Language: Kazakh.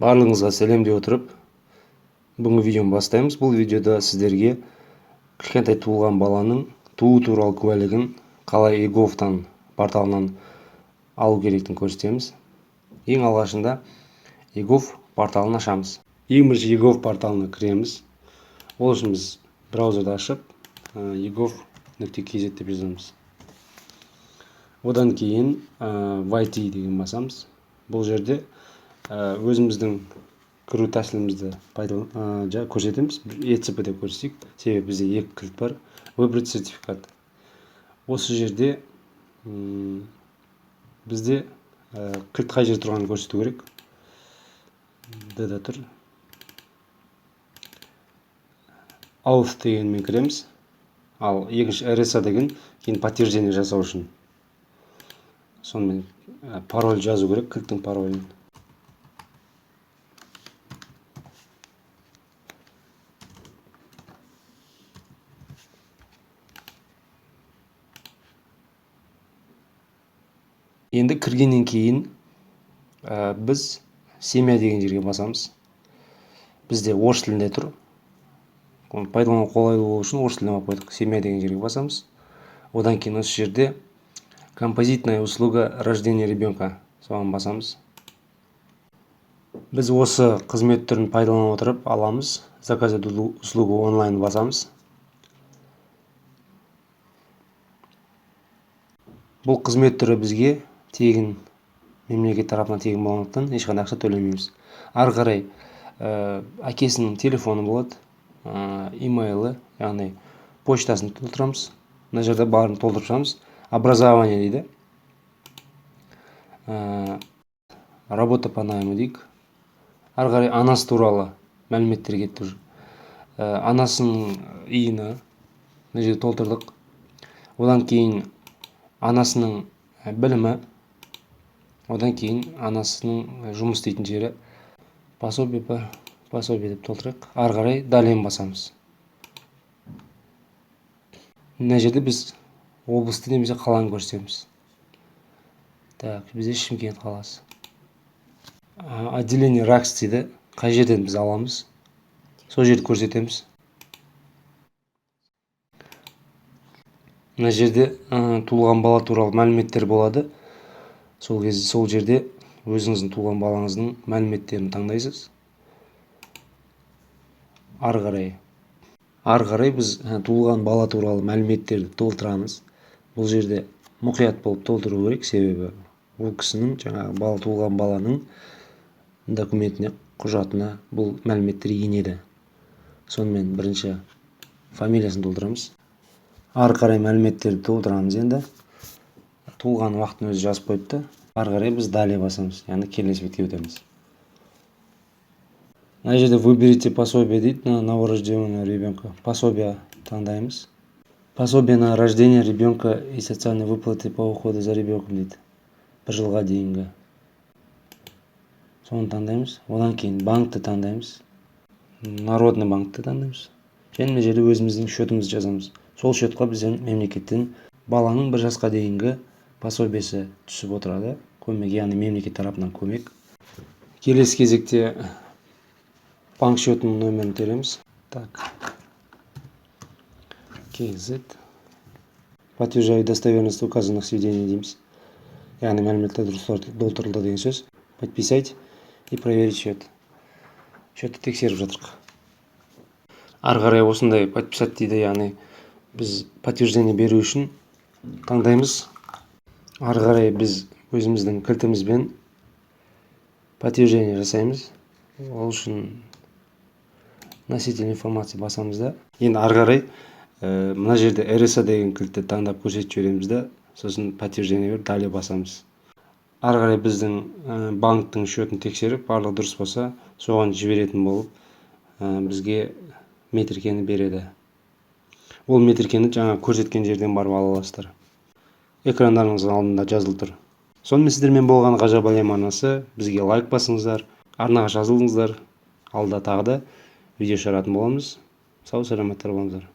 Барлығыңызға сәлем деп отырып, бүгінгі видеоны бастаймыз. Бұл видеода сіздерге кішкентай туылған баланың туу туралы куәлігін қалай eGov'тан порталынан алу керектігін көрсетеміз. Ең алғашында eGov порталын ашамыз. Ең бірінші eGov порталына кіреміз. Ол үшін біз браузерді ашып, egov.kz деп жазамыз. Одан кейін YT деген басамыз. Бұл жерде өзіміздің кіру тәсілімізді көрсетеміз. ECP деп көрсетейік. Себебі бізде екі кілт бар. Выбрать сертификат. Осы жерде бізде кілт қай жерде тұрғанын көрсету керек. Д-да тұр. Auth дегенмен кіреміз. Ал екінші RSA деген кейін подтверждение жасау үшін. Сонымен пароль жазу керек, кілттің паролін. Енді кіргеннен кейін біз семья деген жерге басамыз. Бізде орыс тілінде тұр. Пайдалану қолайлы болу үшін орыс тіліне алып қойдық. Семья деген жерге басамыз. Одан кейін осы жерде композитная услуга рождения ребенка. Соған басамыз. Біз осы қызмет түрін пайдалана отырып аламыз. Заказать услугу онлайн басамыз. Бұл қызмет түрі бізге тегін, мемлекет тарапынан тегін болғандықтан ешқандай ақша төлемейміз. Ары қарай әкесінің телефоны болады, имейлі, яғни почтасын толтырамыз. Мына жерде барын толтырып шығамыз. Образование дейді. Работа по найму дейік. Ары қарай анасы туралы мәліметтер кетті. Анасының үйіні мына жерде толтырдық. Одан кейін анасының білімі, одан кейін анасының жұмыс істейтін жері, пособие деп толтырайық. Ары қарай далее басамыз. Мына жерде біз облысты немесе қаланы көрсетеміз. Так, бізде Шымкент қаласы. Отделение РАКС дейді. Қай жерден біз аламыз? Сол жерді көрсетеміз. Мына жерде туылған бала туралы мәліметтер болады. Сол жерде өзіңіздің туылған балаңыздың мәліметтерін таңдайсыз. Ары қарай біз туылған бала туралы мәліметтерді толтырамыз. Бұл жерде мұқият болып толтыру керек, себебі ол кісінің туылған баланың документіне, құжатына бұл мәліметтер енеді. Сонымен бірінші фамилиясын толтырамыз. Ары қарай мәліметтерді толтырамыз енді. Туылған уақытын өзі жазып қойыпты. Ары қарай біз далее басамыз, яғни келесі бетке өтеміз. Мына жерде выберите пособие дейді, на новорожденного ребенка. Пособие таңдаймыз. Пособие на рождение ребенка и социальные выплаты по уходу за ребенком дейді. 1 жылға дейінгі. Соны таңдаймыз. Одан кейін банкты таңдаймыз. Народный банкты таңдаймыз. Және мына жерде өзіміздің счетымызды жазамыз. Сол счетқа бізден мемлекеттен баланың 1 жасқа дейінгі пособиесі түсіп отырады. Көмек, яғни мемлекет тарапынан көмек. Келесі кезекте банк счетының нөмірін тереміз. Так. KZ. Подтверждаю достоверность указанных сведений дейміз. Яғни мәліметтер дұрыс толтырылды деген сөз. Подписать и проверить счет. Счетты тексеріп жатырық. Ары қарай осындай подписать дейді, яғни біз подтверждение беру үшін таңдаймыз. Ары қарай біз өзіміздің кілтімізбен подтверждение жасаймыз. Ол үшін носитель информации басамыз да. Енді ары қарай мына жерде RSA деген кілтті таңдап көрсетіп жібереміз да, сосын подтверждение беріп далее басамыз. Ары қарай біздің банктың счетін тексеріп, барлығы дұрыс болса, соған жіберетін болып, бізге метрикені береді. Ол метрикені жаңа көрсеткен жерден барып ала аласыздар. Экрандарыңыздың алдында жазылып тұр. Сонымен сіздермен болған ғажап әлем арнасы. Бізге лайк басыңыздар, арнаға жазылыңыздар. Алда тағы да видео шығаратын боламыз. Сау саламаттар болыңыздар.